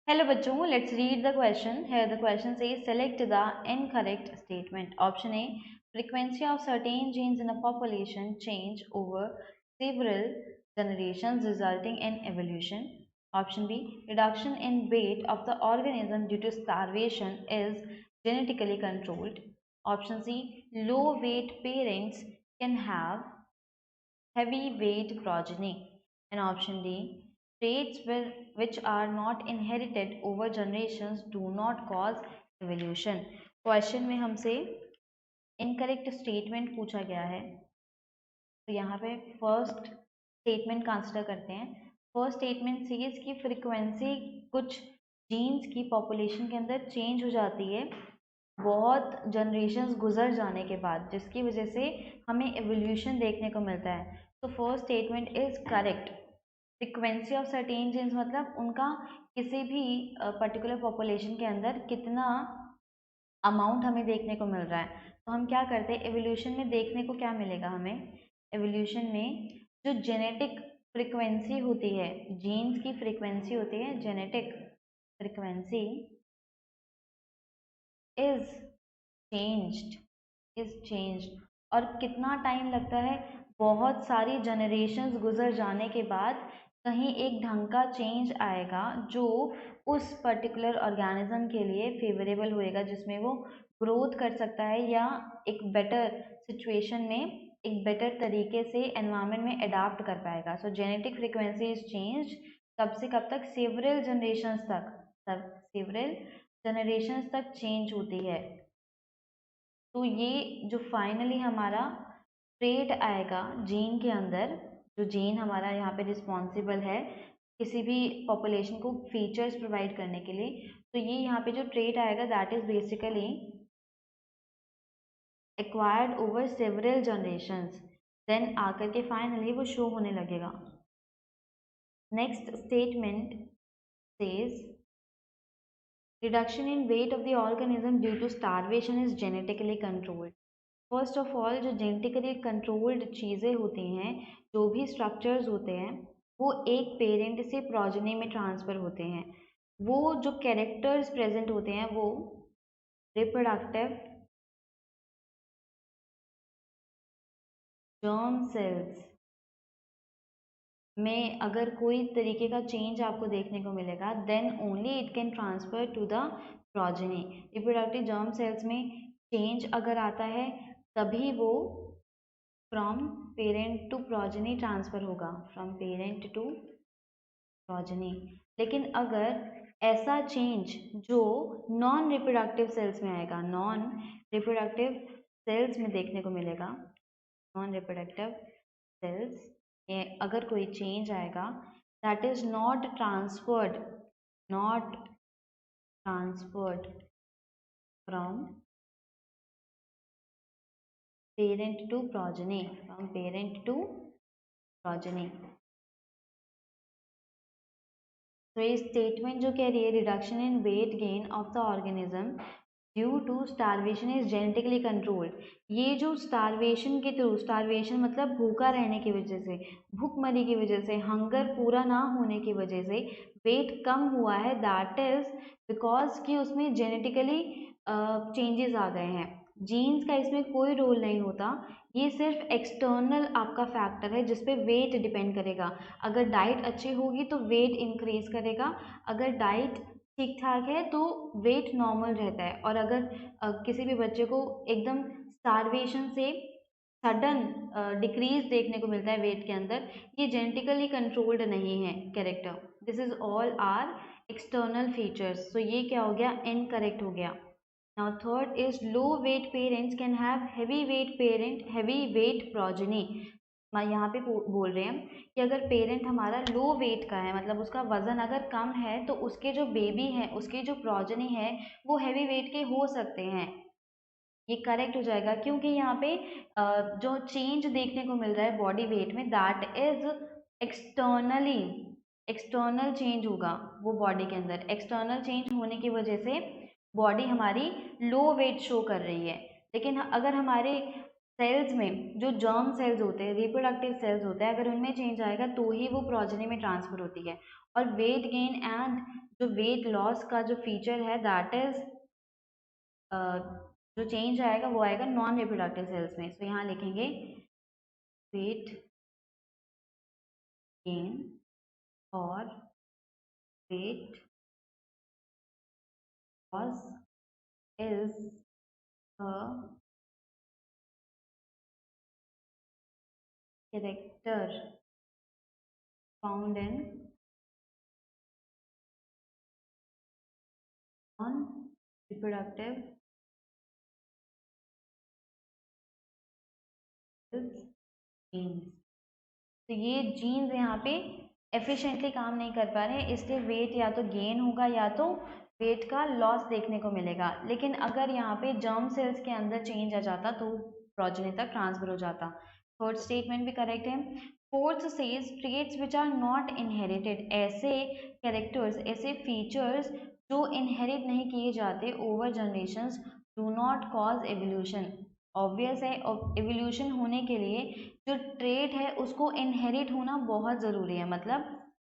Hello बच्चों, let's read the question. Here the question says select the incorrect statement. Option A, frequency of certain genes in a population change over several generations resulting in evolution. Option B, reduction in weight of the organism due to starvation is genetically controlled. Option C, low weight parents can have heavyweight progeny. And option D, traits which are not inherited over generations do not cause evolution. Question में हमसे incorrect statement पूछा गया है, तो यहाँ पे first statement consider करते हैं। फर्स्ट स्टेटमेंट सेज कि फ्रीक्वेंसी कुछ जीन्स की पॉपुलेशन के अंदर चेंज हो जाती है बहुत जनरेशन्स गुजर जाने के बाद, जिसकी वजह से हमें एवोल्यूशन देखने को मिलता है। तो first statement is correct. Frequency of certain jeans मतलब उनका किसी भी पर्टिकुलर पॉपुलेशन के अंदर कितना अमाउंट हमें देखने को मिल रहा है। तो हम क्या करते हैं, एवोल्यूशन में देखने को क्या मिलेगा हमें, एवोल्यूशन में जो जेनेटिक फ्रीक्वेंसी होती है, जीन्स की फ्रीक्वेंसी होती है, जेनेटिक फ्रीक्वेंसी इज चेंज्ड। और कितना टाइम लगता है, बहुत सारी जनरेशन्स गुजर जाने के बाद कहीं एक ढंग का चेंज आएगा जो उस पर्टिकुलर ऑर्गेनिज्म के लिए फेवरेबल होएगा, जिसमें वो ग्रोथ कर सकता है या एक बेटर सिचुएशन में एक बेटर तरीके से एनवायरनमेंट में अडाप्ट कर पाएगा। सो जेनेटिक फ्रीक्वेंसी इज चेंज कब से कब तक, सेवरल जनरेशन्स तक चेंज होती है। तो ये जो फाइनली हमारा ट्रेट आएगा जीन के अंदर, जो जीन हमारा यहाँ पे रिस्पॉन्सिबल है किसी भी पॉपुलेशन को फीचर्स प्रोवाइड करने के लिए, तो ये यहाँ पे जो ट्रेट आएगा that is basically acquired over several generations, then आकर के फाइनली वो शो होने लगेगा। Next statement says reduction in weight of the organism due to starvation is genetically controlled. First of all जो जेनेटिकली कंट्रोल्ड चीज़ें होती हैं, जो भी स्ट्रक्चर्स होते हैं, वो एक पेरेंट से प्रोजेनी में ट्रांसफ़र होते हैं। वो जो कैरेक्टर्स प्रेजेंट होते हैं वो रिप्रोडक्टिव जर्म सेल्स में अगर कोई तरीके का चेंज आपको देखने को मिलेगा, then only it can transfer to the progeny. Reproductive germ cells में चेंज अगर आता है तभी वो from parent to progeny transfer होगा, फ्रॉम पेरेंट टू प्रोजेनी। लेकिन अगर ऐसा चेंज जो नॉन रिप्रोडक्टिव सेल्स में आएगा, नॉन रिप्रोडक्टिव सेल्स में देखने को मिलेगा, नॉन रिप्रोडक्टिव सेल्स में अगर कोई चेंज आएगा that is not transferred from parent to progeny, from parent to progeny। तो ये स्टेटमेंट जो कह रही है reduction in weight gain of the organism due to starvation is genetically controlled, ये जो स्टारवेशन के थ्रू, स्टारवेशन मतलब भूखा रहने की वजह से, भूखमरी की वजह से, हंगर पूरा ना होने की वजह से वेट कम हुआ है, दैट इज बिकॉज कि उसमें जेनेटिकली चेंजेस आ गए हैं। जीन्स का इसमें कोई रोल नहीं होता, ये सिर्फ एक्सटर्नल आपका फैक्टर है जिसपे वेट डिपेंड करेगा। अगर डाइट अच्छी होगी तो वेट इंक्रीज करेगा, अगर डाइट ठीक ठाक है तो वेट नॉर्मल रहता है। और अगर किसी भी बच्चे को एकदम स्टारवेशन से सडन डिक्रीज देखने को मिलता है वेट के अंदर, ये जेनेटिकली कंट्रोल्ड नहीं है character, this is all are external features. So ये क्या हो गया, इनकरेक्ट हो गया। Now third is low weight parents can have heavy weight progeny। मैं यहाँ पे बोल रहे हैं कि अगर पेरेंट हमारा लो वेट का है, मतलब उसका वजन अगर कम है, तो उसके जो बेबी हैं, उसके जो प्रोजेनी है वो हैवी वेट के हो सकते हैं। ये करेक्ट हो जाएगा क्योंकि यहाँ पे जो चेंज देखने को मिल रहा है बॉडी वेट में दैट इज एक्सटर्नल चेंज होगा वो बॉडी के अंदर। एक्सटर्नल चेंज होने की वजह से बॉडी हमारी लो वेट शो कर रही है। लेकिन अगर हमारे सेल्स में जो जर्म सेल्स होते हैं, रिप्रोडक्टिव सेल्स होते हैं, अगर उनमें चेंज आएगा तो ही वो प्रोजेनी में ट्रांसफर होती है। और वेट गेन एंड जो वेट लॉस का जो फीचर है दैट इज जो चेंज आएगा वो आएगा नॉन रिप्रोडक्टिव सेल्स में। सो यहाँ लिखेंगे वेट गेन और weight loss is a character found in non reproductive genes. तो ये जीन्स यहाँ पे एफिशिएंटली काम नहीं कर पा रहे हैं, इसलिए वेट या तो गेन होगा या तो वेट का लॉस देखने को मिलेगा। लेकिन अगर यहाँ पे जर्म सेल्स के अंदर चेंज आ जाता तो प्रोजेनी तक ट्रांसफर हो जाता। थर्ड स्टेटमेंट भी करेक्ट है। Fourth says traits which are not inherited, ऐसे कैरेक्टर्स, ऐसे फीचर्स जो इनहेरिट नहीं किए जाते over generations do not cause evolution. Obvious है, एवोल्यूशन होने के लिए जो ट्रेट है उसको इनहेरिट होना बहुत ज़रूरी है, मतलब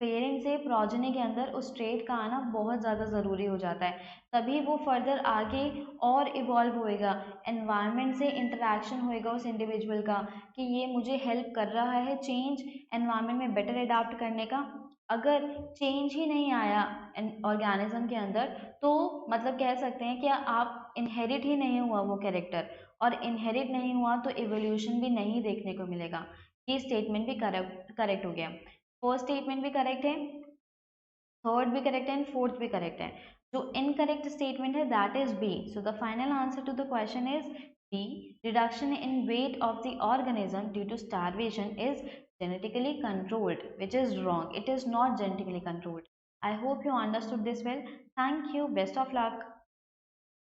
पेरेंट से प्रोजेनी के अंदर उस ट्रेट का आना बहुत ज़्यादा ज़रूरी हो जाता है, तभी वो फर्दर आगे और इवॉल्व होएगा। एनवायरनमेंट से इंटरेक्शन होएगा उस इंडिविजुअल का कि ये मुझे हेल्प कर रहा है चेंज एनवायरनमेंट में बेटर अडाप्ट करने का। अगर चेंज ही नहीं आया ऑर्गेनिज्म के अंदर तो मतलब कह सकते हैं कि आप इनहेरिट ही नहीं हुआ वो कैरेक्टर, और इनहेरिट नहीं हुआ तो इवोल्यूशन भी नहीं देखने को मिलेगा। ये स्टेटमेंट भी करेक्ट हो गया। फर्स्ट स्टेटमेंट भी करेक्ट है, थर्ड भी करेक्ट है एंड फोर्थ भी करेक्ट है। जो इनकरेक्ट स्टेटमेंट है that is B. So the final answer to the question is B. Reduction in weight of the organism due to starvation is genetically controlled, which is wrong. It is not genetically controlled. I hope you understood this well. Thank you. Best of luck.